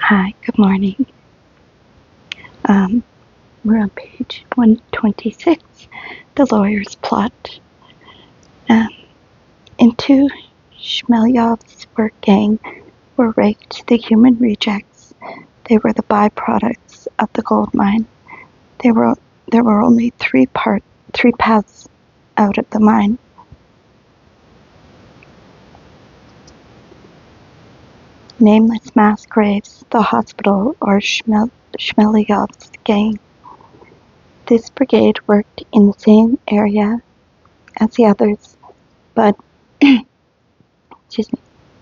Hi, good morning. Um, we're on page 126, the lawyer's plot. Um, into Shmelyov's work gang were raked the human rejects. They were the byproducts of the gold mine. There were only three paths out of the mine. Nameless mass graves, the hospital, or Shmelyov's gang. This brigade worked in the same area as the others, but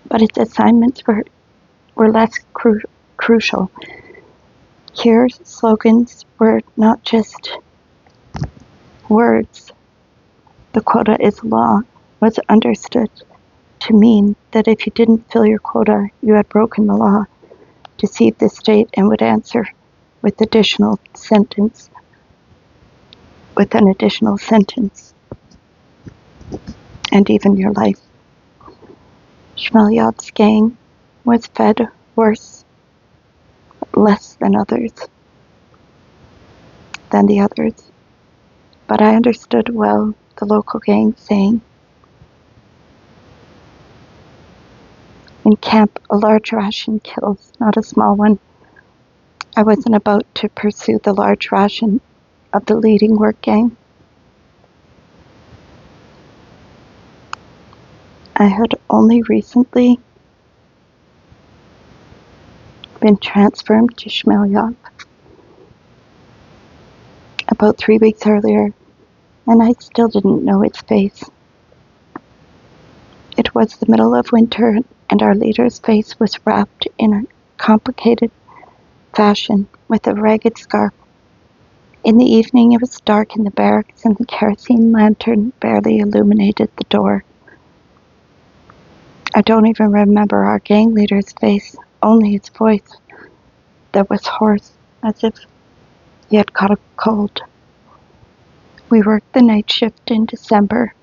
but its assignments were less crucial. Here, slogans were not just words. The quota is law was understood to mean that if you didn't fill your quota, you had broken the law, deceived the state, and would answer with an additional sentence, and even your life. Shmelyov's gang was fed worse, less than the others. But I understood well the local gang saying, "In camp, a large ration kills, not a small one." I wasn't about to pursue the large ration of the leading work gang. I had only recently been transferred to Shmelyov, about 3 weeks earlier, and I still didn't know its face. It was the middle of winter, and our leader's face was wrapped in a complicated fashion with a ragged scarf. In the evening it was dark in the barracks, and the kerosene lantern barely illuminated the door. I don't even remember our gang leader's face, only his voice that was hoarse, as if he had caught a cold. We worked the night shift in December.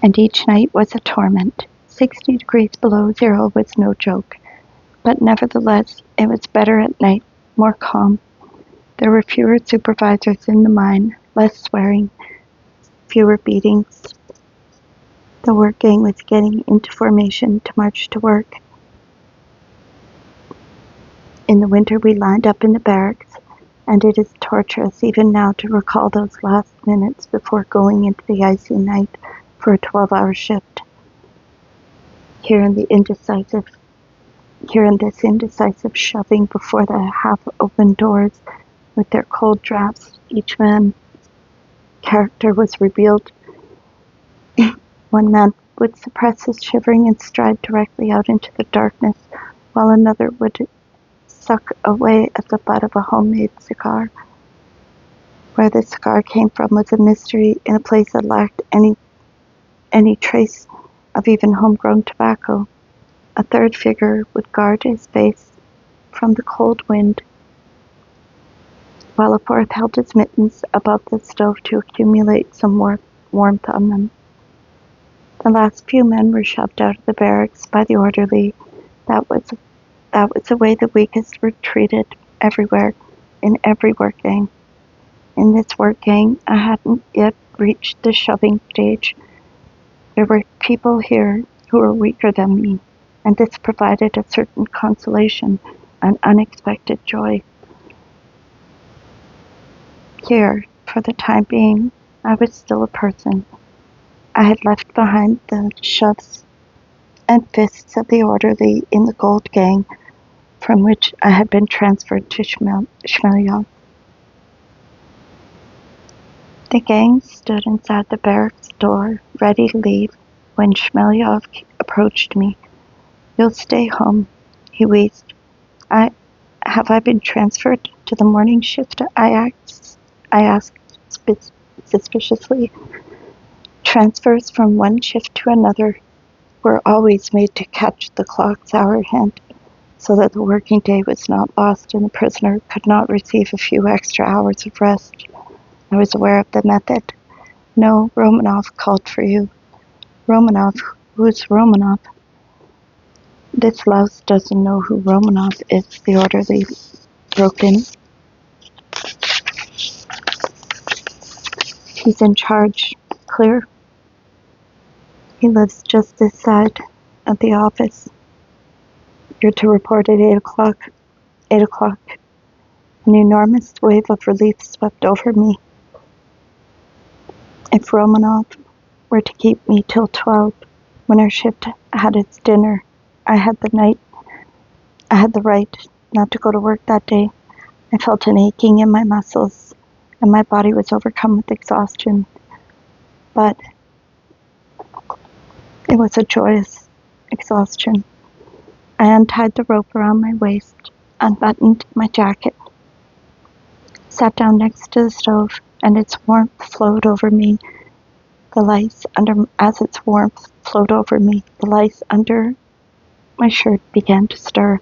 And each night was a torment. 60 degrees below zero was no joke, but nevertheless, it was better at night, more calm. There were fewer supervisors in the mine, less swearing, fewer beatings. The work gang was getting into formation to march to work. In the winter, we lined up in the barracks, and it is torturous even now to recall those last minutes before going into the icy night for a 12-hour shift. Here in this indecisive shoving before the half-open doors with their cold drafts, each man's character was revealed. One man would suppress his shivering and stride directly out into the darkness, while another would suck away at the butt of a homemade cigar. Where the cigar came from was a mystery in a place that lacked any trace of even homegrown tobacco. A third figure would guard his face from the cold wind, while a fourth held his mittens above the stove to accumulate some warmth on them. The last few men were shoved out of the barracks by the orderly. That was the way the weakest were treated everywhere, in every work gang. In this work gang, I hadn't yet reached the shoving stage. There were people here who were weaker than me, and this provided a certain consolation, an unexpected joy. Here, for the time being, I was still a person. I had left behind the shoves and fists of the orderly in the gold gang, from which I had been transferred to Shmelyov. The gang stood inside the barracks door, ready to leave, when Shmelyov approached me. "You'll stay home," he wheezed. Have I been transferred to the morning shift?" I asked suspiciously. Transfers from one shift to another were always made to catch the clock's hour hand, so that the working day was not lost and the prisoner could not receive a few extra hours of rest. I was aware of the method. No, Romanov called for you. Romanov? Who's Romanov? This louse doesn't know who Romanov is, the orderly broke in. He's in charge. Clear? He lives just this side of the office. You're to report at 8 o'clock. 8 o'clock. An enormous wave of relief swept over me. If Romanov were to keep me till 12, when our shift had its dinner, I had the right not to go to work that day. I felt an aching in my muscles, and my body was overcome with exhaustion. But it was a joyous exhaustion. I untied the rope around my waist, unbuttoned my jacket, sat down next to the stove, and its warmth flowed over me. As its warmth flowed over me, the lice under my shirt began to stir.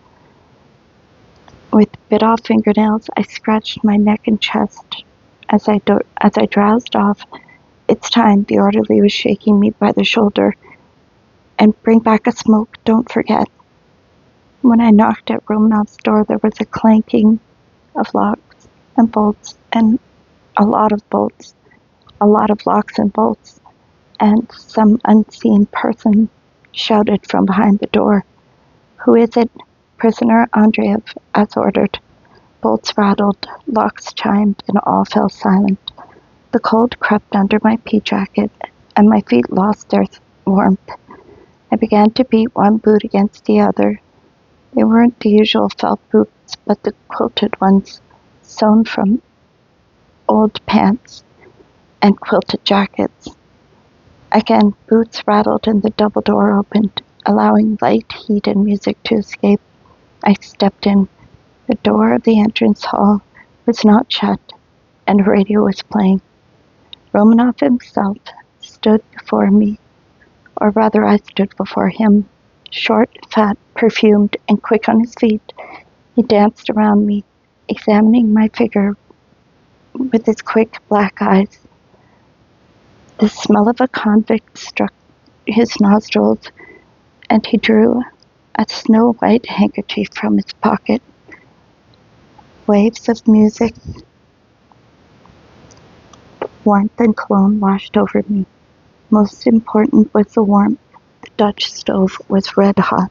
With bit-off fingernails, I scratched my neck and chest. As I drowsed off, "It's time," the orderly was shaking me by the shoulder. "And bring back a smoke, don't forget." When I knocked at Romanov's door, there was a clanking of locks and bolts, and a lot of locks and bolts, and some unseen person shouted from behind the door, "Who is it?" "Prisoner Andreev," as ordered. Bolts rattled, locks chimed, and all fell silent. The cold crept under my pea jacket, and my feet lost their warmth. I began to beat one boot against the other. They weren't the usual felt boots, but the quilted ones, sewn from old pants and quilted jackets. Again, boots rattled and the double door opened, allowing light, heat, and music to escape. I stepped in. The door of the entrance hall was not shut, and a radio was playing. Romanov himself stood before me, or rather I stood before him, short, fat, perfumed, and quick on his feet. He danced around me, examining my figure with his quick black eyes. The smell of a convict struck his nostrils, and he drew a snow-white handkerchief from his pocket. Waves of music, warmth, and cologne washed over me. Most important was the warmth. The Dutch stove was red hot.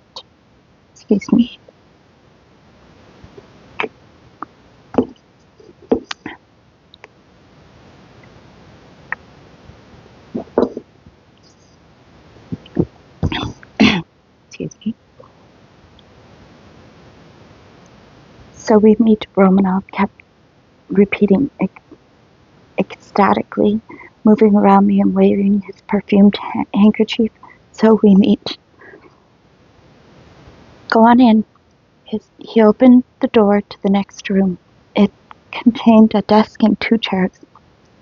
Excuse me. Excuse me. "So we meet," Romanov kept repeating ecstatically, moving around me and waving his perfumed handkerchief. "So we meet." "Go on in." He opened the door to the next room. It contained a desk and 2 chairs.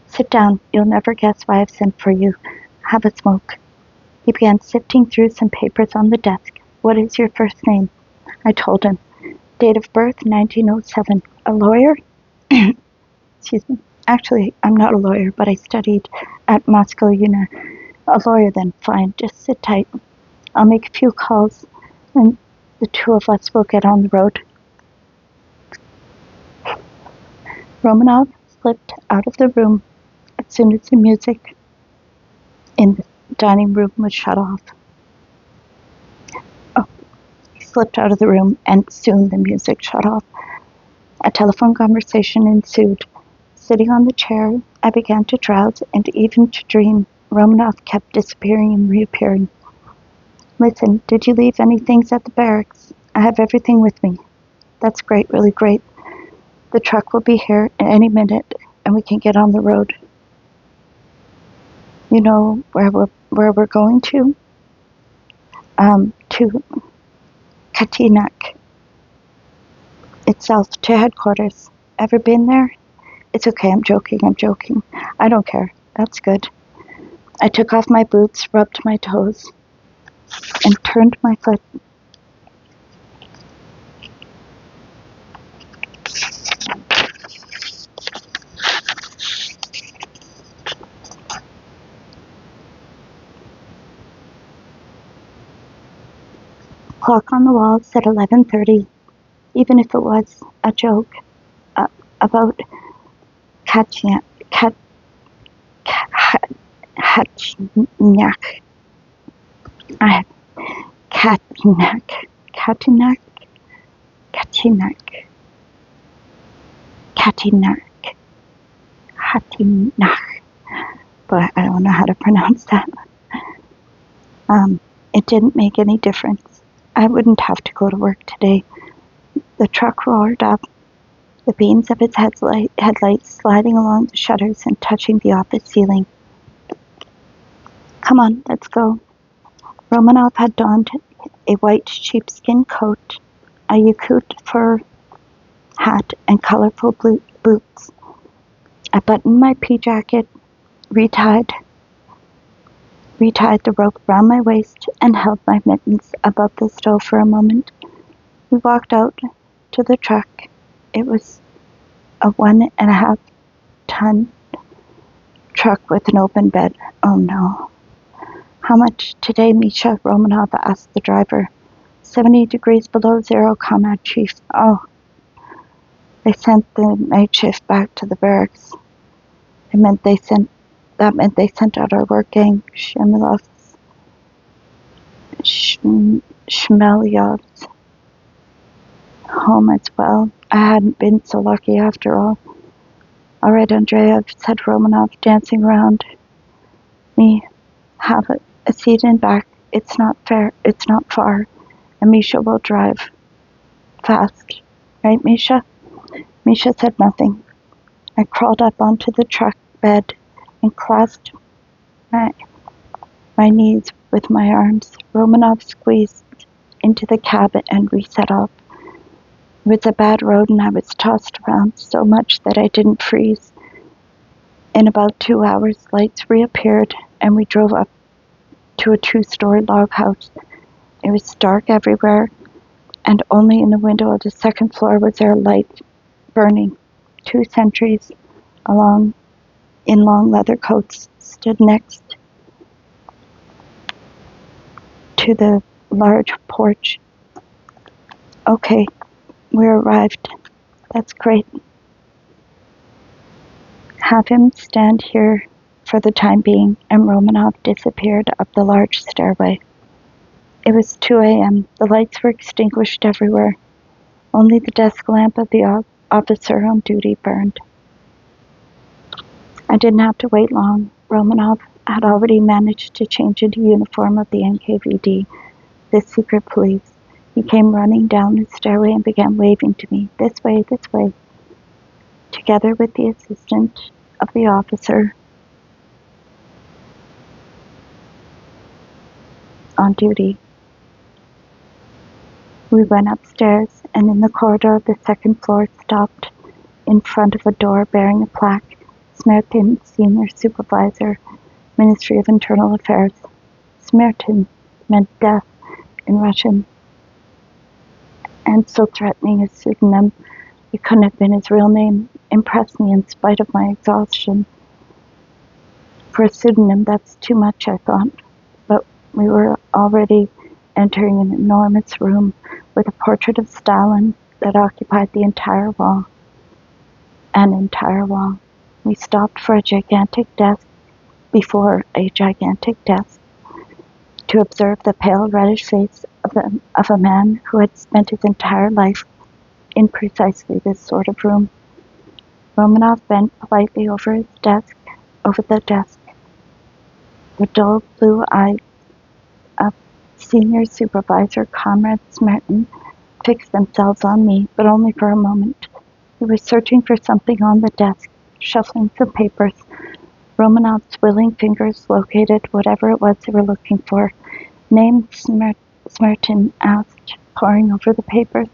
"Sit down. You'll never guess why I've sent for you. Have a smoke." He began sifting through some papers on the desk. "What is your first name?" I told him. "Date of birth, 1907. A lawyer?" Excuse me. "Actually, I'm not a lawyer, but I studied at Moscow Uni. A lawyer then, fine. Just sit tight. I'll make a few calls, and the 2 of us will get on the road." Romanov slipped out of the room as soon as the music in the dining room was shut off. He slipped out of the room, and soon the music shut off. A telephone conversation ensued. Sitting on the chair, I began to drowse and even to dream. Romanov kept disappearing and reappearing. "Listen, did you leave any things at the barracks?" "I have everything with me." "That's great, really great. The truck will be here in any minute, and we can get on the road." "You know where we're going to?" To Katinak itself, to headquarters. Ever been there?" "It's okay, I'm joking. I don't care. That's good." I took off my boots, rubbed my toes, and turned my foot. clock on the wall said 11:30, even if it was a joke about Katchniak. Katinak. But I don't know how to pronounce that. It didn't make any difference. I wouldn't have to go to work today. The truck roared up, the beams of its headlights sliding along the shutters and touching the office ceiling. Come on, let's go. Romanov had donned a white sheepskin coat, a Yakut fur hat, and colorful boots. I buttoned my pea jacket, retied the rope round my waist, and held my mittens above the stove for a moment. We walked out to the truck. It was a 1.5-ton truck with an open bed. Oh no. How much today, Misha? Romanov asked the driver. 70 degrees below zero, Comrade Chief. Oh. They sent the night shift back to the barracks. That meant they sent out our work gang, Shmelyovs, home as well. I hadn't been so lucky after all. All right, Andreev, said Romanov, dancing around me. Have a seat in back. It's not far, and Misha will drive fast. Right, Misha? Misha said nothing. I crawled up onto the truck bed and clasped my knees with my arms. Romanov squeezed into the cab and we set off. It was a bad road and I was tossed around so much that I didn't freeze. In about 2 hours, lights reappeared and we drove up to a 2-story log house. It was dark everywhere, and only in the window of the second floor was there a light burning. 2 sentries in long leather coats stood next to the large porch. Okay, we arrived. That's great. Have him stand here for the time being, and Romanov disappeared up the large stairway. It was 2 a.m. The lights were extinguished everywhere. Only the desk lamp of the officer on duty burned. I didn't have to wait long. Romanov had already managed to change into uniform of the NKVD, the secret police. He came running down the stairway and began waving to me, this way, this way. Together with the assistant of the officer on duty, we went upstairs and in the corridor of the second floor stopped in front of a door bearing a plaque, Smertin, Senior Supervisor, Ministry of Internal Affairs. Smertin meant death in Russian, and so threatening a pseudonym, it couldn't have been his real name, impressed me in spite of my exhaustion. For a pseudonym, that's too much, I thought, but we were already entering an enormous room with a portrait of Stalin that occupied the entire wall. An entire wall. We stopped before a gigantic desk to observe the pale reddish face of a man who had spent his entire life in precisely this sort of room. Romanov bent politely over the desk. The dull blue eyes of Senior Supervisor Comrade Smertin fixed themselves on me, but only for a moment. He was searching for something on the desk, shuffling some papers. Romanov's willing fingers located whatever it was they were looking for. Name, Smertin asked, poring over the papers.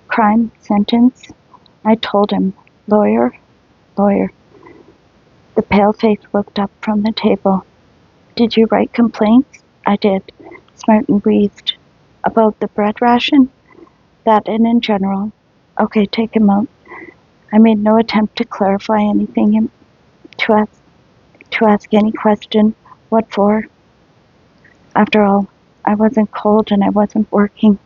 Crime, sentence? I told him. Lawyer. The pale face looked up from the table. Did you write complaints? I did. Smertin wheezed. About the bread ration? That and in general. Okay, take him out. I made no attempt to clarify anything, to ask any question. What for? After all, I wasn't cold and I wasn't working.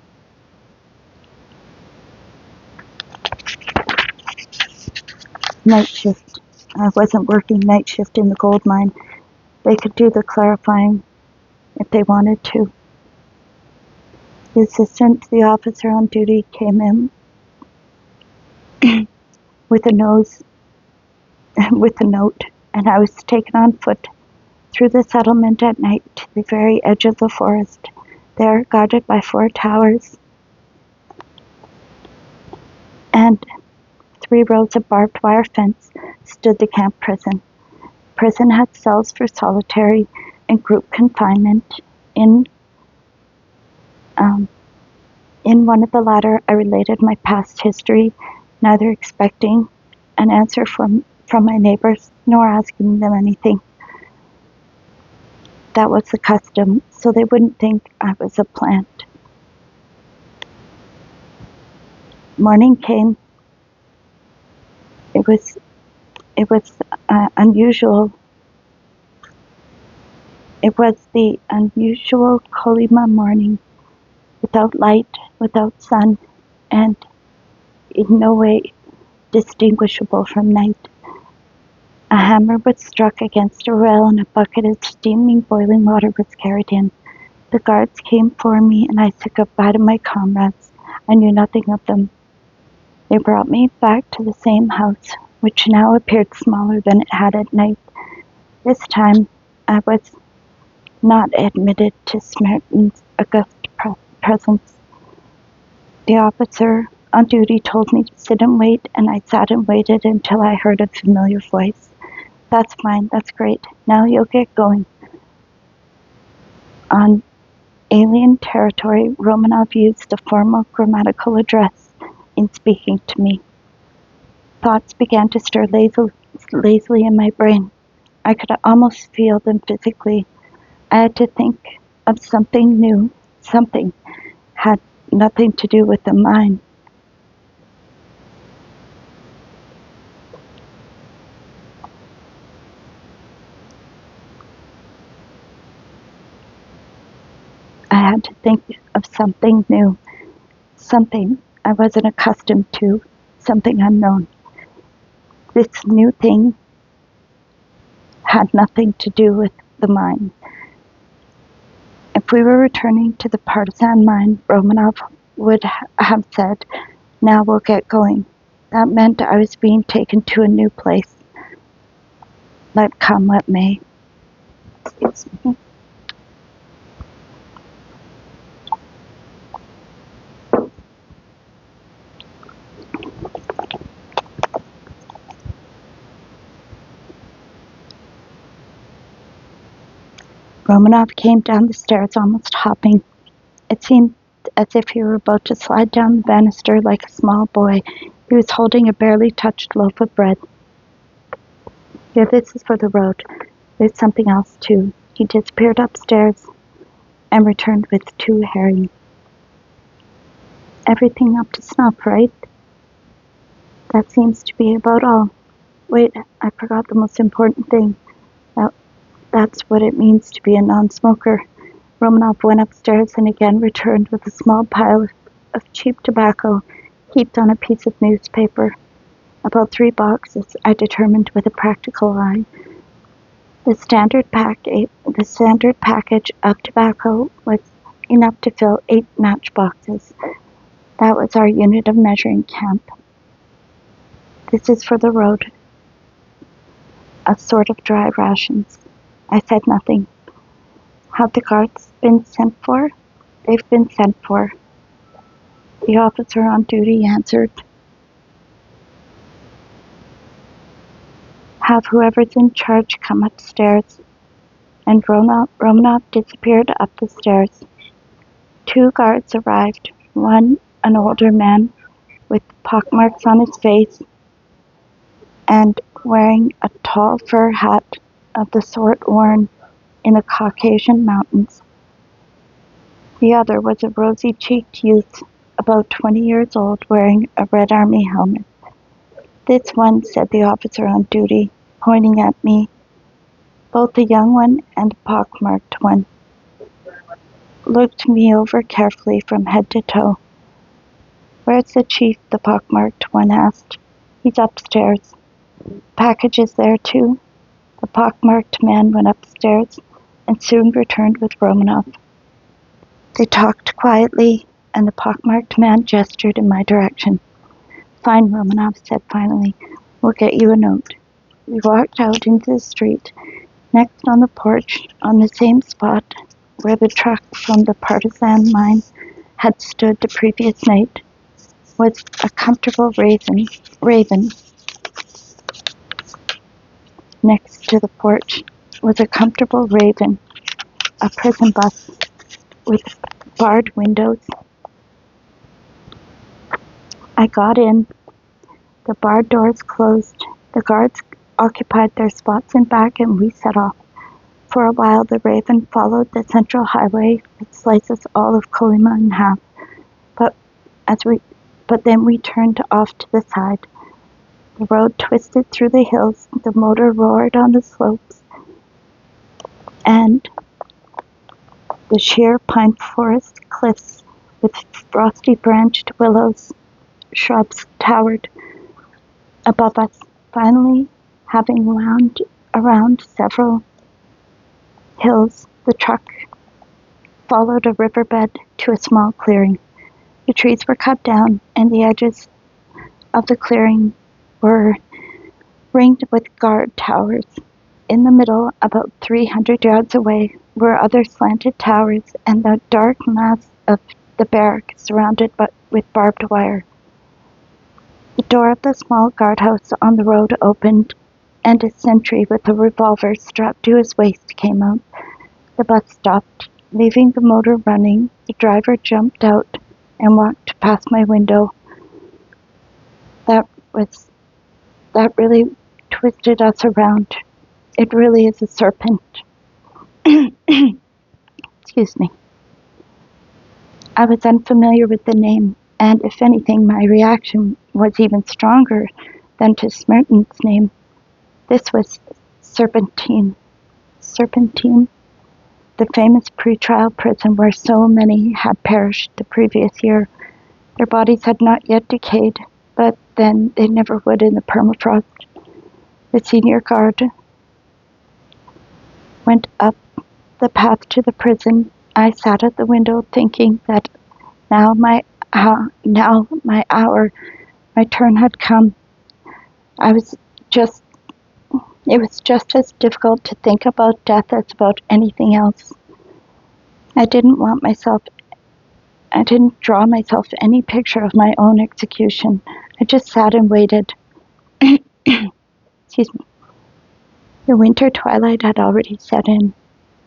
Night shift. I wasn't working night shift in the gold mine. They could do the clarifying if they wanted to. The assistant to the officer on duty came in with a note, and I was taken on foot through the settlement at night to the very edge of the forest. There, guarded by 4 towers and 3 rows of barbed wire fence, stood the camp prison. Prison had cells for solitary and group confinement. In one of the latter, I related my past history, neither expecting an answer from my neighbors nor asking them anything. That was the custom, so they wouldn't think I was a plant. Morning came. It was unusual. It was the unusual Kolyma morning, without light, without sun, and in no way distinguishable from night. A hammer was struck against a rail and a bucket of steaming boiling water was carried in. The guards came for me and I said goodbye to my comrades. I knew nothing of them. They brought me back to the same house, which now appeared smaller than it had at night. This time I was not admitted to Smerton's august presence. The officer on duty told me to sit and wait, and I sat and waited until I heard a familiar voice. That's fine, that's great. Now you'll get going. On alien territory, Romanov used a formal grammatical address in speaking to me. Thoughts began to stir lazily in my brain. I could almost feel them physically. I had to think of something new. Something had nothing to do with the mind. I had to think of something new, something I wasn't accustomed to, something unknown. This new thing had nothing to do with the mine. If we were returning to the partisan mine, Romanov would have said, now we'll get going. That meant I was being taken to a new place. Let come what may. Excuse me. Romanov came down the stairs almost hopping. It seemed as if he were about to slide down the banister like a small boy. He was holding a barely touched loaf of bread. Here, this is for the road. There's something else, too. He disappeared upstairs and returned with 2 herring. Everything up to snuff, right? That seems to be about all. Wait, I forgot the most important thing. That's what it means to be a non-smoker. Romanov went upstairs and again returned with a small pile of cheap tobacco heaped on a piece of newspaper. About 3 boxes, I determined with a practical eye. The standard package of tobacco was enough to fill 8 matchboxes. That was our unit of measure in camp. This is for the road. A sort of dry rations. I said nothing. Have the guards been sent for? They've been sent for. The officer on duty answered. Have whoever's in charge come upstairs. And Romanov disappeared up the stairs. 2 guards arrived, one an older man with pockmarks on his face and wearing a tall fur hat of the sort worn in the Caucasian mountains. The other was a rosy-cheeked youth, about 20 years old, wearing a Red Army helmet. This one, said the officer on duty, pointing at me, both the young one and the pockmarked one, looked me over carefully from head to toe. Where's the chief? The pockmarked one asked. He's upstairs. Packages there too. The pockmarked man went upstairs and soon returned with Romanov. They talked quietly, and the pockmarked man gestured in my direction. "Fine," Romanov said finally. "We'll get you a note." We walked out into the street. Next on the porch, on the same spot where the truck from the partisan mine had stood the previous night, was a comfortable raven. Next to the porch was a comfortable raven, a prison bus with barred windows. I got in. The barred doors closed. The guards occupied their spots in back, and we set off. For a while the Raven followed the central highway that slices all of Kolyma in half, but then we turned off to the side. The road twisted through the hills, the motor roared on the slopes, and the sheer pine forest cliffs with frosty branched willows shrubs towered above us. Finally, having wound around several hills, the truck followed a riverbed to a small clearing. The trees were cut down, and the edges of the clearing were ringed with guard towers. In the middle, about 300 yards away, were other slanted towers and the dark mass of the barrack surrounded with barbed wire. The door of the small guardhouse on the road opened, and a sentry with a revolver strapped to his waist came out. The bus stopped. Leaving the motor running, the driver jumped out and walked past my window. That really twisted us around. It really is a serpent. Excuse me. I was unfamiliar with the name, and if anything, my reaction was even stronger than to Smerton's name. This was Serpentine. Serpentine, the famous pre-trial prison where so many had perished the previous year. Their bodies had not yet decayed, but then they never would in the permafrost. The senior guard went up the path to the prison. I sat at the window thinking that now my hour, my turn had come. It was just as difficult to think about death as about anything else. I didn't draw myself any picture of my own execution. I just sat and waited. Excuse me. The winter twilight had already set in.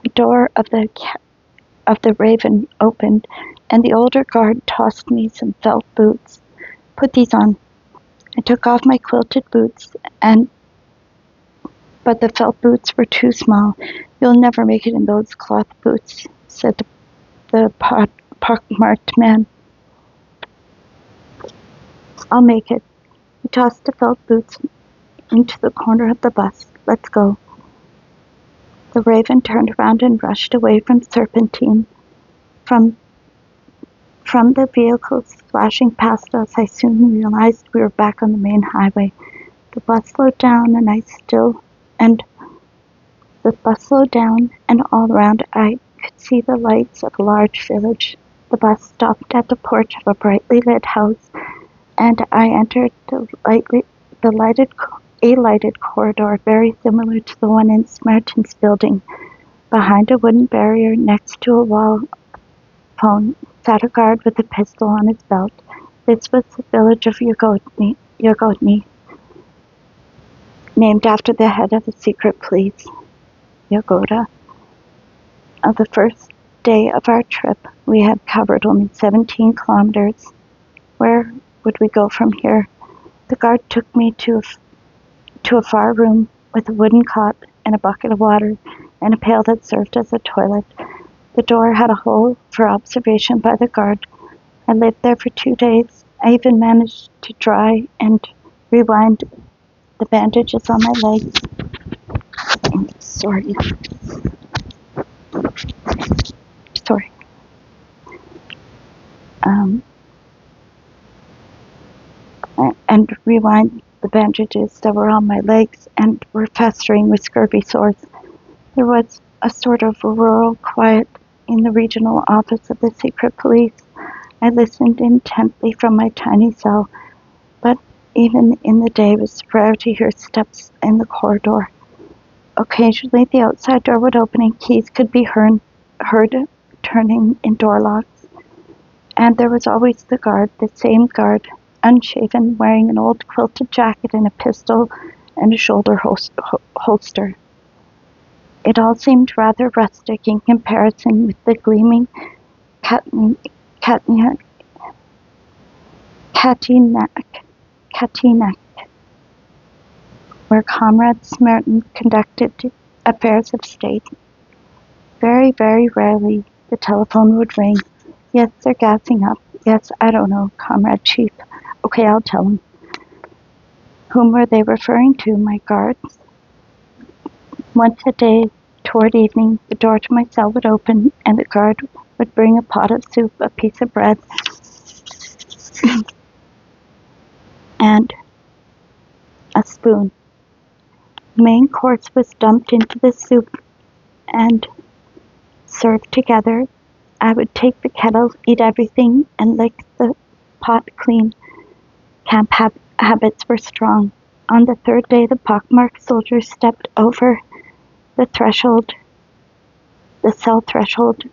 The door of the Raven opened, and the older guard tossed me some felt boots. "Put these on." I took off my quilted boots, but the felt boots were too small. "You'll never make it in those cloth boots," said the pockmarked man. "I'll make it." He tossed the felt boots into the corner of the bus. "Let's go." The Raven turned around and rushed away from Serpentine. From the vehicles flashing past us, I soon realized we were back on the main highway. The bus slowed down, and all around I could see the lights of a large village. The bus stopped at the porch of a brightly lit house, and I entered a lighted corridor very similar to the one in Smerton's building. Behind a wooden barrier next to a wall phone sat a guard with a pistol on his belt. This was the village of Yagodny, named after the head of the secret police, Yagoda. On the first day of our trip, we had covered only 17 kilometers. Where would we go from here? The guard took me to a far room with a wooden cot and a bucket of water and a pail that served as a toilet. The door had a hole for observation by the guard. I lived there for 2 days. I even managed to dry and rewind the bandages on my legs. Sorry. And rewind the bandages that were on my legs and were festering with scurvy sores. There was a sort of rural quiet in the regional office of the secret police. I listened intently from my tiny cell, but even in the day it was rare to hear steps in the corridor. Occasionally the outside door would open and keys could be heard turning in door locks. And there was always the guard, the same guard, unshaven, wearing an old quilted jacket and a pistol and a shoulder holster. It all seemed rather rustic in comparison with the gleaming Katinak, where Comrade Smerton conducted affairs of state. Very, very rarely the telephone would ring. Yes, they're gassing up. Yes, I don't know, Comrade Chief. Okay, I'll tell him. Whom were they referring to, my guards? Once a day, toward evening, the door to my cell would open, and the guard would bring a pot of soup, a piece of bread, and a spoon. The main course was dumped into the soup and served together. I would take the kettle, eat everything, and lick the pot clean. Camp habits were strong. On the third day, the pockmarked soldier stepped over the cell threshold.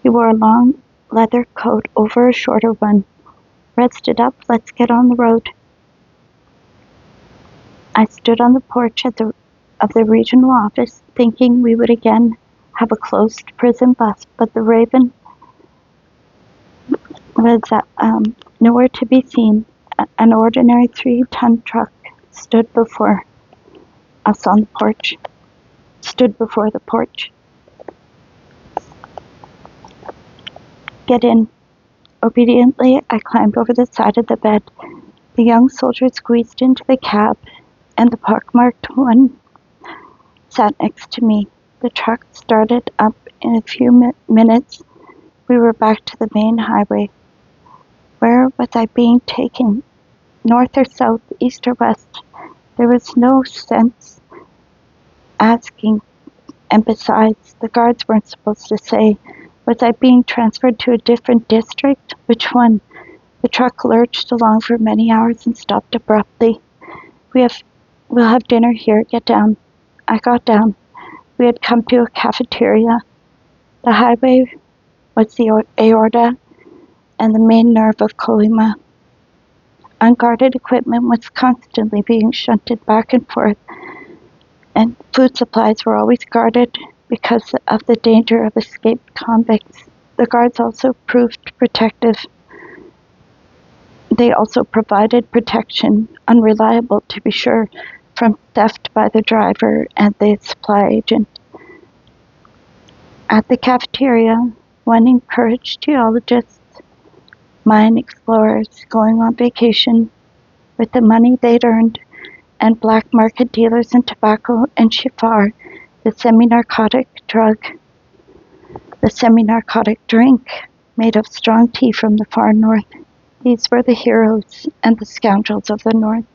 He wore a long leather coat over a shorter one. Rest it up, let's get on the road. I stood on the porch of the regional office, thinking we would again have a closed prison bus, but the Raven was nowhere to be seen. An ordinary 3-ton truck stood before the porch. Get in. Obediently, I climbed over the side of the bed. The young soldier squeezed into the cab, and the pockmarked one sat next to me. The truck started up in a few minutes. We were back to the main highway. Where was I being taken? North or south, east or west? There was no sense asking, and besides, the guards weren't supposed to say. Was I being transferred to a different district? Which one? The truck lurched along for many hours and stopped abruptly. We'll have dinner here. Get down. I got down. We had come to a cafeteria. The highway was the aorta and the main nerve of Kolyma. Unguarded equipment was constantly being shunted back and forth, and food supplies were always guarded because of the danger of escaped convicts. The guards also proved protective. They also provided protection, unreliable to be sure, from theft by the driver and the supply agent. At the cafeteria, one encouraged geologists, mine explorers going on vacation with the money they'd earned, and black market dealers in tobacco and shifar, the semi-narcotic drink made of strong tea from the far north. These were the heroes and the scoundrels of the north.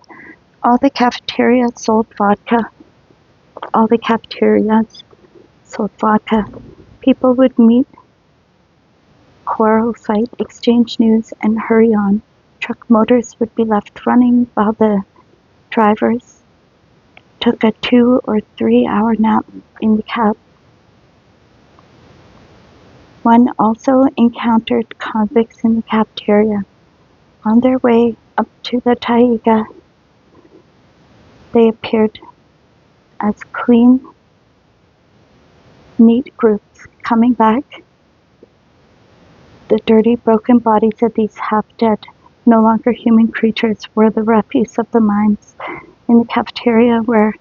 All the cafeterias sold vodka. People would meet, quarrel, fight, exchange news, and hurry on. Truck motors would be left running while the drivers took a 2 or 3 hour nap in the cab. One also encountered convicts in the cafeteria. On their way up to the taiga, they appeared as clean, neat groups. Coming back, the dirty, broken bodies of these half-dead, no longer human creatures were the refuse of the mines. In the cafeteria were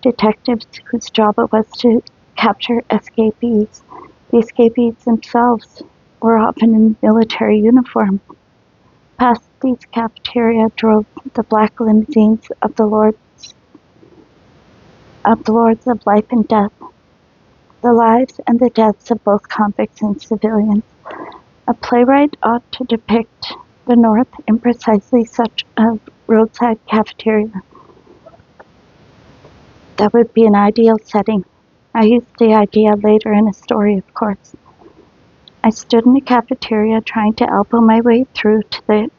detectives whose job it was to capture escapees. The escapees themselves were often in military uniform. Past these cafeteria drove the black limousines of the lords of life and death, the lives and the deaths of both convicts and civilians. A playwright ought to depict the north in precisely such a roadside cafeteria. That would be an ideal setting. I used the idea later in a story, of course. I stood in the cafeteria trying to elbow my way through to the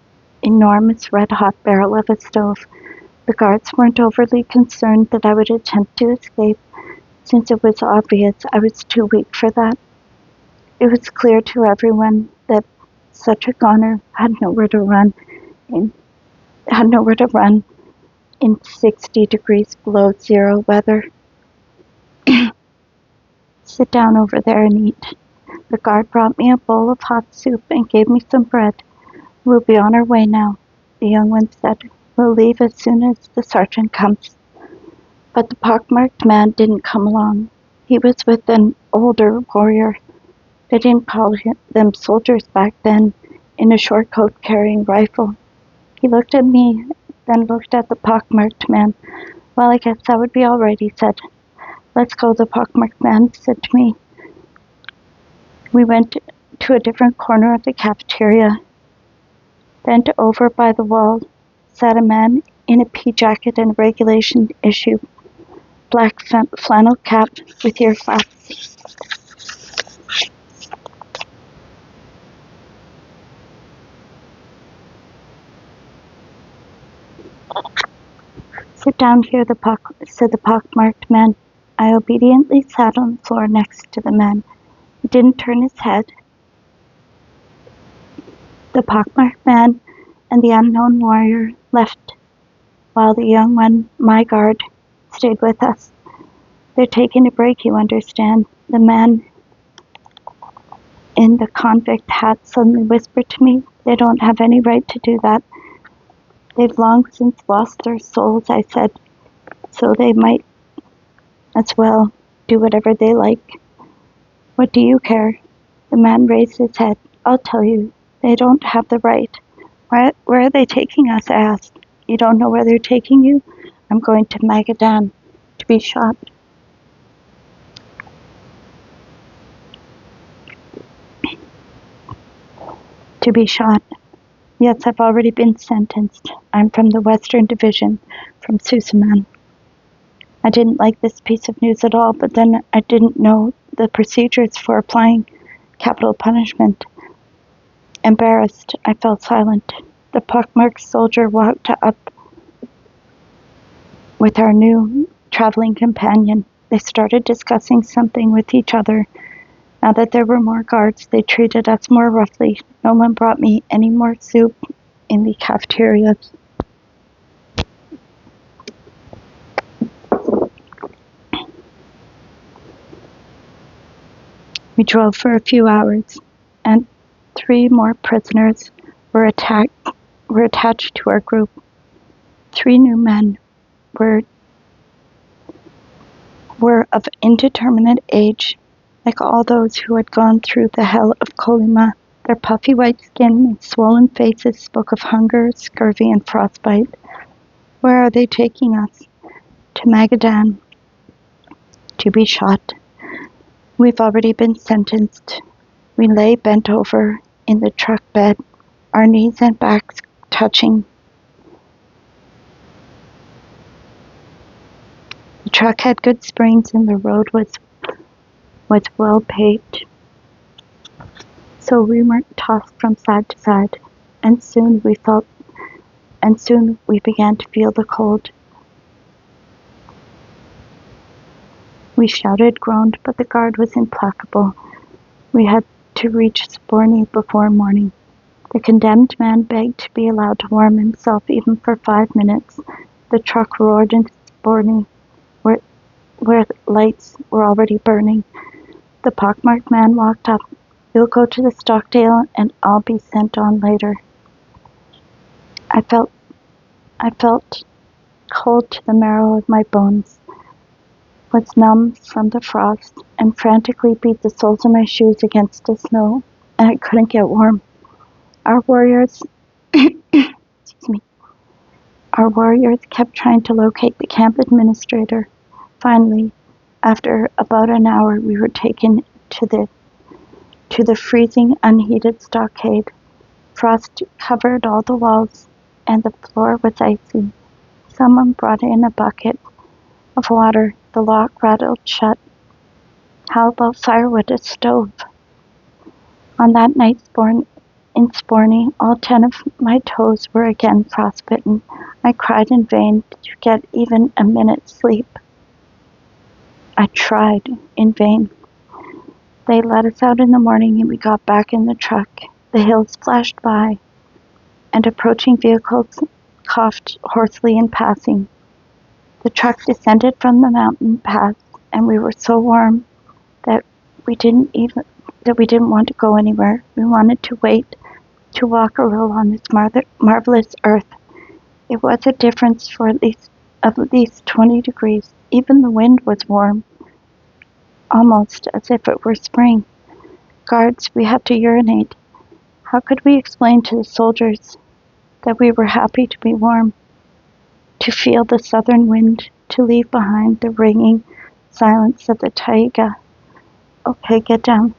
enormous red-hot barrel of a stove. The guards weren't overly concerned that I would attempt to escape, since it was obvious I was too weak for that. It was clear to everyone that such a goner had nowhere to run in, in 60 degrees below zero weather. Sit down over there and eat. The guard brought me a bowl of hot soup and gave me some bread. We'll be on our way now, the young one said. We'll leave as soon as the sergeant comes. But the pockmarked man didn't come along. He was with an older warrior. They didn't call them soldiers back then, in a short coat carrying rifle. He looked at me, then looked at the pockmarked man. Well, I guess that would be all right, he said. Let's go, the pockmarked man said to me. We went to a different corner of the cafeteria. Bent over by the wall sat a man in a pea jacket and regulation issue black flannel cap with ear flaps. Sit down here, said the pockmarked man. I obediently sat on the floor next to the man. He didn't turn his head. The pockmarked man and the unknown warrior left, while the young one, my guard, stayed with us. They're taking a break, you understand. The man in the convict hat suddenly whispered to me. They don't have any right to do that. They've long since lost their souls, I said, so they might as well do whatever they like. What do you care? The man raised his head. I'll tell you, they don't have the right. Where are they taking us? I asked. You don't know where they're taking you? I'm going to Magadan to be shot. To be shot. Yes, I've already been sentenced. I'm from the Western Division, from Susaman. I didn't like this piece of news at all, but then I didn't know the procedures for applying capital punishment. Embarrassed, I fell silent. The pockmarked soldier walked up with our new traveling companion. They started discussing something with each other. Now that there were more guards, they treated us more roughly. No one brought me any more soup in the cafeteria. We drove for a few hours, and 3 more prisoners were attached to our group. 3 new men were of indeterminate age, like all those who had gone through the hell of Kolyma. Their puffy white skin and swollen faces spoke of hunger, scurvy, and frostbite. Where are they taking us? To Magadan. To be shot. We've already been sentenced. We lay bent over in the truck bed, our knees and backs touching. The truck had good springs and the road was well paved, so we weren't tossed from side to side, and soon we began to feel the cold. We shouted, groaned, but the guard was implacable. We had to reach Sporny before morning. The condemned man begged to be allowed to warm himself even for 5 minutes. The truck roared into Sporny, where lights were already burning. The pockmarked man walked up. You'll go to the Stockdale and I'll be sent on later. I felt cold to the marrow of my bones, was numb from the frost, and frantically beat the soles of my shoes against the snow, and I couldn't get warm. Our warriors kept trying to locate the camp administrator. Finally, after about an hour, we were taken to the freezing, unheated stockade. Frost covered all the walls, and the floor was icy. Someone brought in a bucket of water. The lock rattled shut. How about firewood, a stove? On that night in Sporny, all 10 of my toes were again frostbitten. I cried in vain to get even a minute's sleep. I tried in vain. They let us out in the morning and we got back in the truck. The hills flashed by, and approaching vehicles coughed hoarsely in passing. The truck descended from the mountain pass, and we were so warm that we didn't want to go anywhere. We wanted to wait to walk a little on this marvelous earth. It was a difference of at least 20 degrees. Even the wind was warm, almost as if it were spring. Guards, we have to urinate. How could we explain to the soldiers that we were happy to be warm, to feel the southern wind, to leave behind the ringing silence of the taiga? Okay, get down.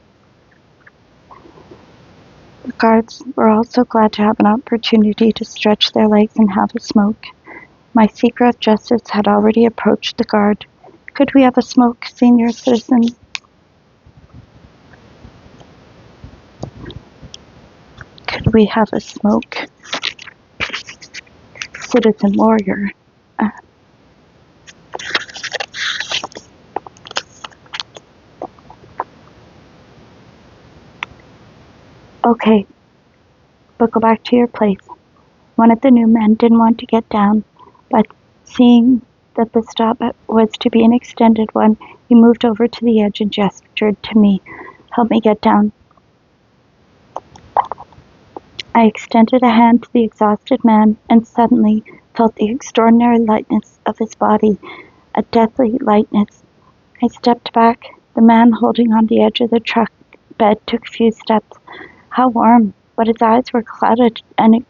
The guards were also glad to have an opportunity to stretch their legs and have a smoke. My seeker of justice had already approached the guard. Could we have a smoke, senior citizen? Could we have a smoke, citizen warrior? Okay, but go back to your place. One of the new men didn't want to get down, but seeing that the stop was to be an extended one, he moved over to the edge and gestured to me. Help me get down. I extended a hand to the exhausted man and suddenly felt the extraordinary lightness of his body, a deathly lightness. I stepped back. The man holding on the edge of the truck bed took a few steps. How warm, but his eyes were clouded and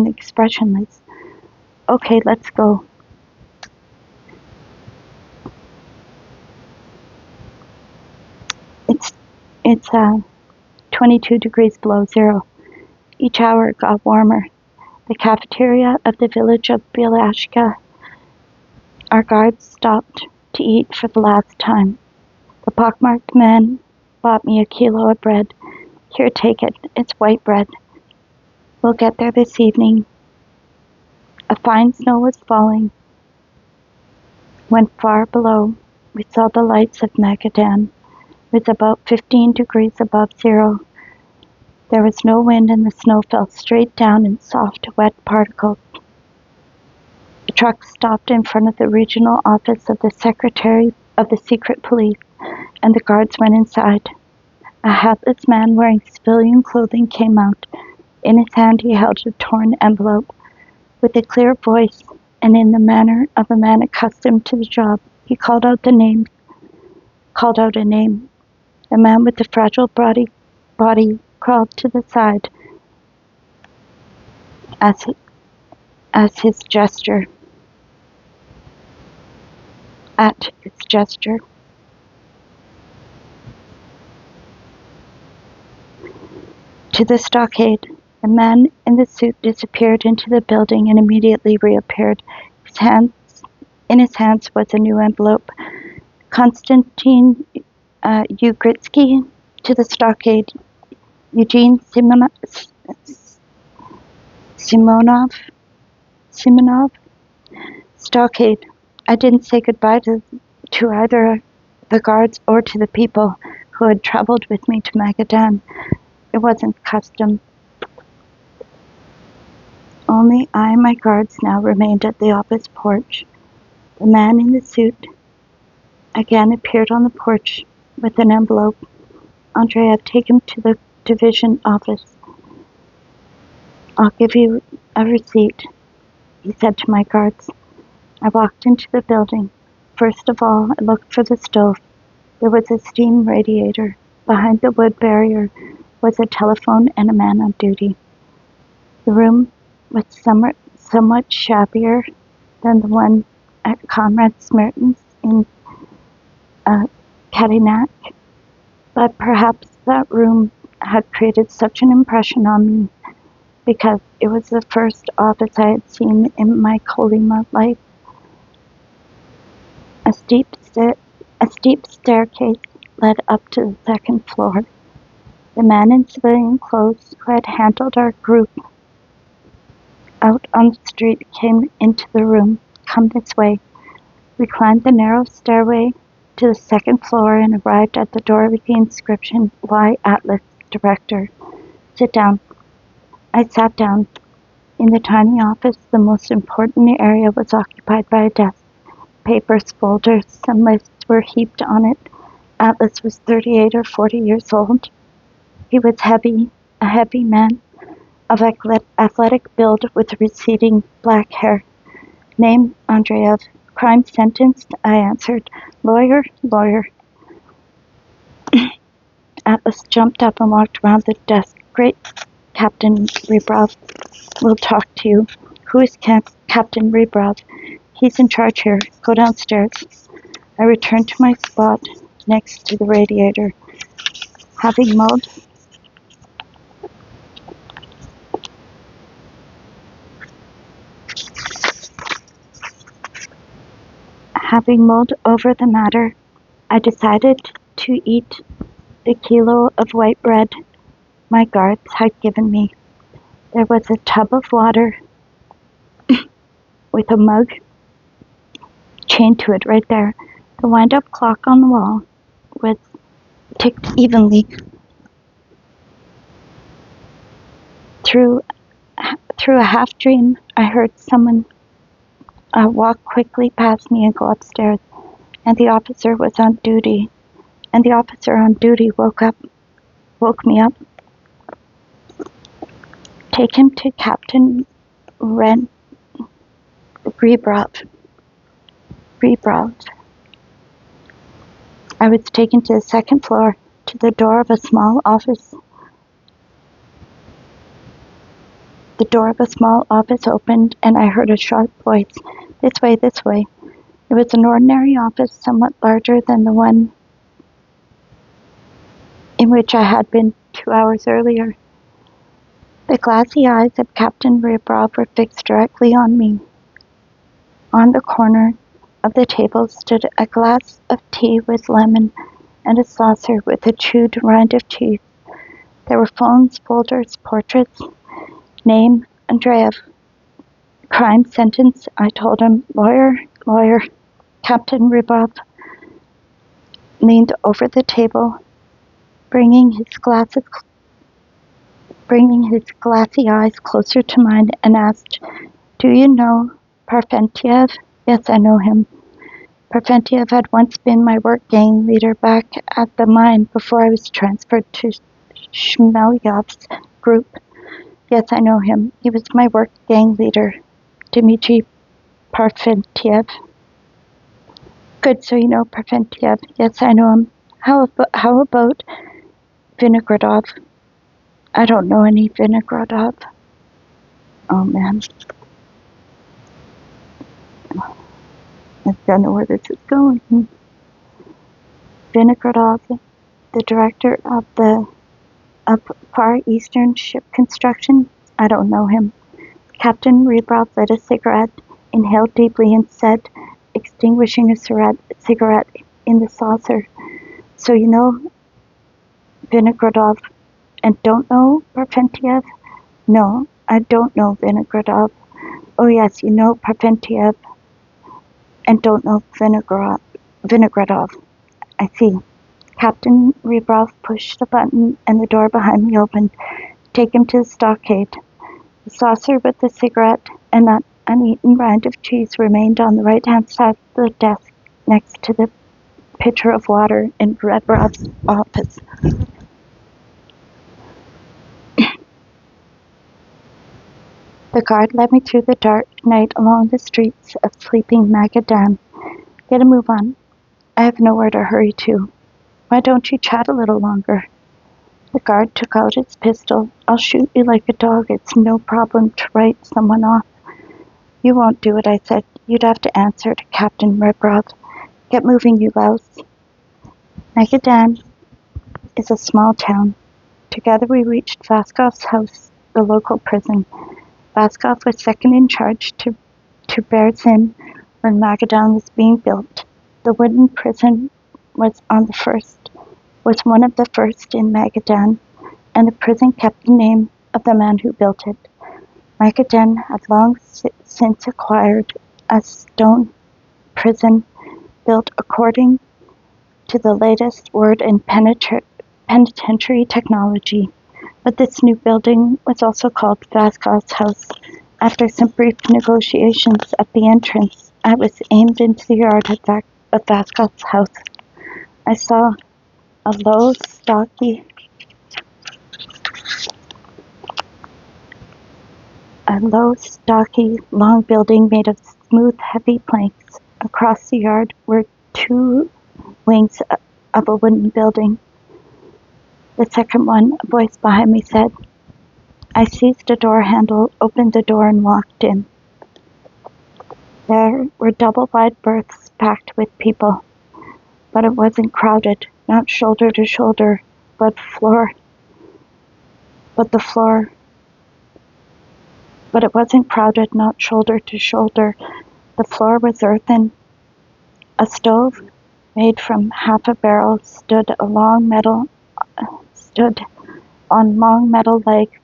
expressionless. Okay, let's go. It's 22 degrees below zero. Each hour it got warmer. The cafeteria of the village of Bielashka. Our guards stopped to eat for the last time. The pockmarked man bought me a kilo of bread. Here, take it. It's white bread. We'll get there this evening. A fine snow was falling. When far below, we saw the lights of Magadan. It was about 15 degrees above zero. There was no wind and the snow fell straight down in soft, wet particles. The truck stopped in front of the regional office of the Secretary of the Secret Police, and the guards went inside. A hatless man wearing civilian clothing came out. In his hand he held a torn envelope. With a clear voice, and in the manner of a man accustomed to the job, he called out a name. The man with the fragile body crawled to the side at his gesture. To the stockade. The man in the suit disappeared into the building and immediately reappeared. In his hands was a new envelope. Konstantin Ugritsky. To the stockade. Eugene Simonov. Stockade. I didn't say goodbye to either the guards or to the people who had traveled with me to Magadan. It wasn't custom. Only I and my guards now remained at the office porch. The man in the suit again appeared on the porch with an envelope. Andrea, take him to the division office. I'll give you a receipt, he said to my guards. I walked into the building. First of all, I looked for the stove. There was a steam radiator. Behind the wood barrier was a telephone and a man on duty. The room was somewhat shabbier than the one at Comrade Smerton's in Kadinak, but perhaps that room had created such an impression on me because it was the first office I had seen in my Kolyma life. A steep staircase led up to the second floor. The man in civilian clothes who had handled our group out on the street came into the room. "Come this way." We climbed the narrow stairway to the second floor and arrived at the door with the inscription, "Y. Atlas, Director." "Sit down." I sat down. In the tiny office, the most important area was occupied by a desk. Papers, folders, some lists were heaped on it. Atlas was 38 or 40 years old. He was a heavy man of athletic build with receding black hair. "Name, Andreev." "Crime sentenced," I answered. "Lawyer, lawyer." Atlas jumped up and walked around the desk. "Great, Captain Rebrov will talk to you." "Who is Captain Rebrov?" "He's in charge here. Go downstairs." I returned to my spot next to the radiator. Having mulled over the matter, I decided to eat the kilo of white bread my guards had given me. There was a tub of water with a mug chained to it right there. The wind-up clock on the wall was ticked evenly. Through a half-dream, I heard someone walk quickly past me and go upstairs, and the officer on duty woke me up. "Take him to Captain Rebrov." I was taken to the second floor, to the door of a small office. The door of a small office opened, and I heard a sharp voice. "This way, this way." It was an ordinary office, somewhat larger than the one in which I had been 2 hours earlier. The glassy eyes of Captain Rebrov were fixed directly on me. On the corner of the table stood a glass of tea with lemon and a saucer with a chewed rind of cheese. There were phones, folders, portraits. "Name, Andreev." "Crime sentence," I told him. "Lawyer, lawyer." Captain Rebrov leaned over the table, bringing his glassy eyes closer to mine, and asked, "Do you know Parfentiev?" "Yes, I know him." Parfentiev had once been my work gang leader back at the mine before I was transferred to Shmelyev's group. "Yes, I know him. He was my work gang leader, Dmitry Parfentiev." "Good, so you know Parfentiev." "Yes, I know him." How about Vinogradov?" "I don't know any Vinogradov." Oh man. I don't know where this is going. Vinogradov, the director of Far Eastern Ship Construction? "I don't know him." Captain Rebrov lit a cigarette, inhaled deeply, and said, extinguishing a cigarette in the saucer, "So you know Vinogradov and don't know Parfentiev?" "No, I don't know Vinogradov." "Oh yes, you know Parfentiev and don't know Vinogradov. I see." Captain Rebrov pushed a button and the door behind me opened. "Take him to the stockade." The saucer with the cigarette and that uneaten rind of cheese remained on the right-hand side of the desk next to the pitcher of water in Rebrov's office. The guard led me through the dark night along the streets of sleeping Magadan. "Get a move on. I have nowhere to hurry to." "Why don't you chat a little longer?" The guard took out his pistol. "I'll shoot you like a dog. It's no problem to write someone off." "You won't do it," I said. "You'd have to answer to Captain Rebrov." "Get moving, you louse." Magadan is a small town. To Together we reached Vaskov's house, the local prison. Vaskov was second in charge to Berzin when Magadan was being built. The wooden prison was one of the first in Magadan, and the prison kept the name of the man who built it. Magadan had long since acquired a stone prison built according to the latest word in penitentiary technology, but this new building was also called Vaskov's house. After some brief negotiations at the entrance, I was aimed into the yard of Vaskov's house. I saw a low, stocky, long building made of smooth, heavy planks. Across the yard were two wings of a wooden building. The second one, a voice behind me said. I seized a door handle, opened the door, and walked in. There were double-wide berths packed with people, but it wasn't crowded, not shoulder to shoulder, but it wasn't crowded, not shoulder to shoulder. The floor was earthen. A stove made from half a barrel stood on long metal legs.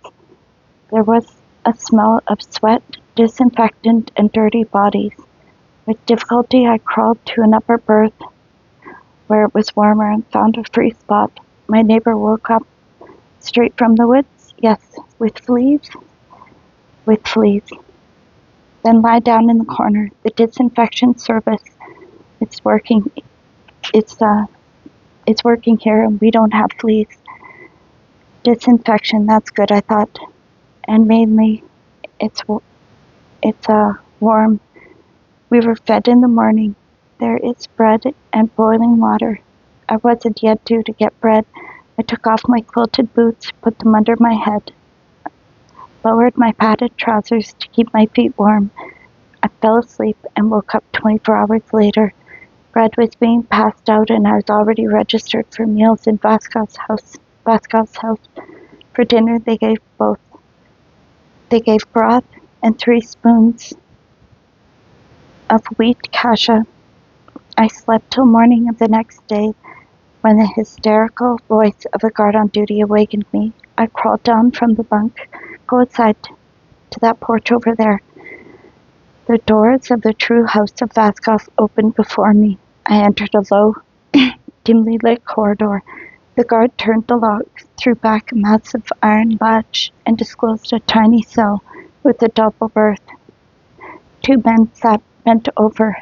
There was a smell of sweat, disinfectant, and dirty bodies. With difficulty I crawled to an upper berth where it was warmer and found a free spot. My neighbor woke up. Straight from the woods? Yes. With fleas? With fleas. Then lie down in the corner. The disinfection service. It's working. It's working here and we don't have fleas. Disinfection, that's good, I thought. And mainly, it's warm. We were fed in the morning. There is bread and boiling water. I wasn't yet due to get bread. I took off my quilted boots, put them under my head, lowered my padded trousers to keep my feet warm. I fell asleep and woke up 24 hours later. Bread was being passed out and I was already registered for meals in Vaskov's house. For dinner they gave both. They gave broth and 3 spoons of wheat kasha. I slept till morning of the next day when the hysterical voice of a guard on duty awakened me. I crawled down from the bunk. Go outside to that porch over there. The doors of the true house of Vaskov opened before me. I entered a low, dimly lit corridor. The guard turned the lock, threw back a massive iron latch, and disclosed a tiny cell with a double berth. 2 men sat bent over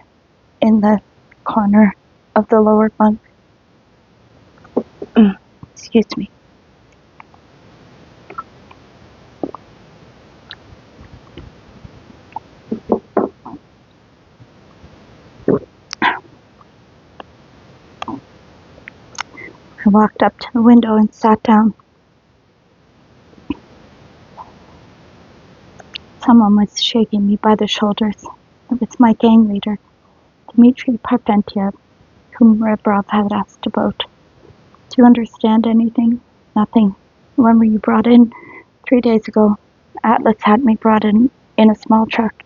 in the corner of the lower bunk. Excuse me. I walked up to the window and sat down. Someone was shaking me by the shoulders. It was my gang leader, Dmitry Parfentiev, whom Rebrov had asked about. Do you understand anything? Nothing. When were you brought in? 3 days ago. Atlas had me brought in a small truck.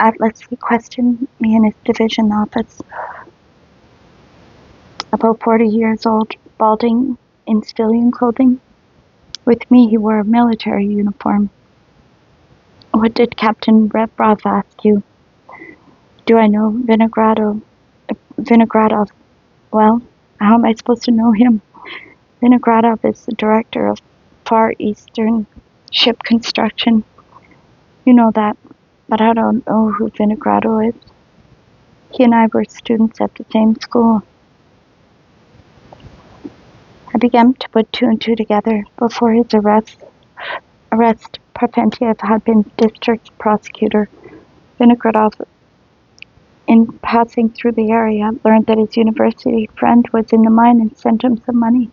Atlas questioned me in his division office. About 40 years old, balding, in civilian clothing. With me he wore a military uniform. What did Captain Rebrov ask you? Do I know Vinogradov? Well, how am I supposed to know him? Vinogradov is the director of Far Eastern ship construction. You know that, but I don't know who Vinogradov is. He and I were students at the same school. I began to put 2 and 2 together. Before his arrest, Parfentiev had been district prosecutor. Vinogradov, in passing through the area, learned that his university friend was in the mine and sent him some money.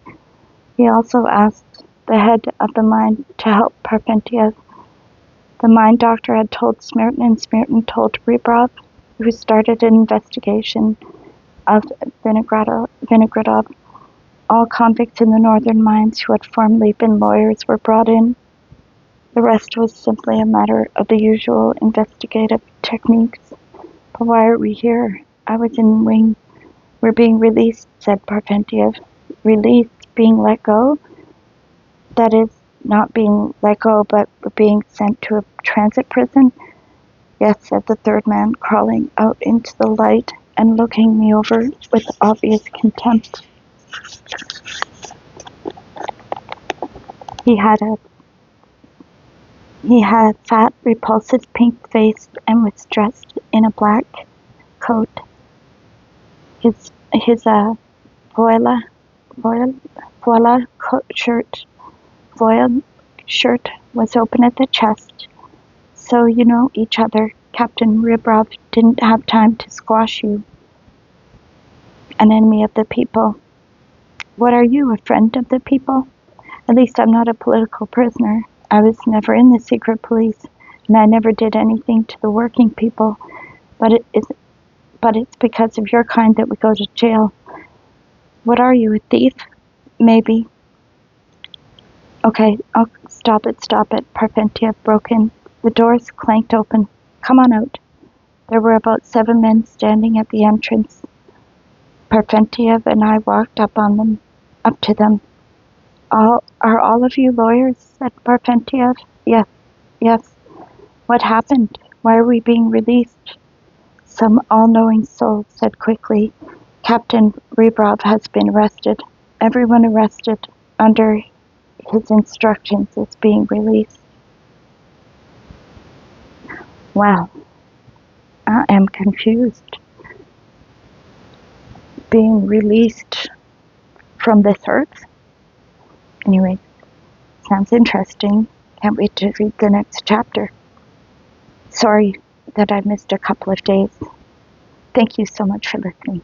He also asked the head of the mine to help Parfentiev. The mine doctor had told Smirtin, and Smirtin told Rebrov, who started an investigation of Vinogradov. All convicts in the northern mines who had formerly been lawyers were brought in. The rest was simply a matter of the usual investigative techniques. But why are we here? I was in wing. We're being released, said Parfentiev. Released? Being let go? That is, not being let go, but being sent to a transit prison? Yes, said the third man, crawling out into the light and looking me over with obvious contempt. He had a fat, repulsive pink face and was dressed in a black coat. His voile shirt was open at the chest. So you know each other. Captain Ribrov didn't have time to squash you. An enemy of the people. What are you, a friend of the people? At least I'm not a political prisoner. I was never in the secret police, and I never did anything to the working people. But it's because of your kind that we go to jail. What are you, a thief? Maybe. Okay, oh, stop it, Parfentiev broke in. The doors clanked open. Come on out. There were about 7 men standing at the entrance. Parfentiev and I walked up to them. Are all of you lawyers? Said Parfentiev. Yes. What happened? Why are we being released? Some all-knowing soul said quickly, Captain Ribrov has been arrested. Everyone arrested under his instructions is being released. Wow, I am confused. Being released from this earth? Anyway, sounds interesting. Can't wait to read the next chapter. Sorry that I missed a couple of days. Thank you so much for listening.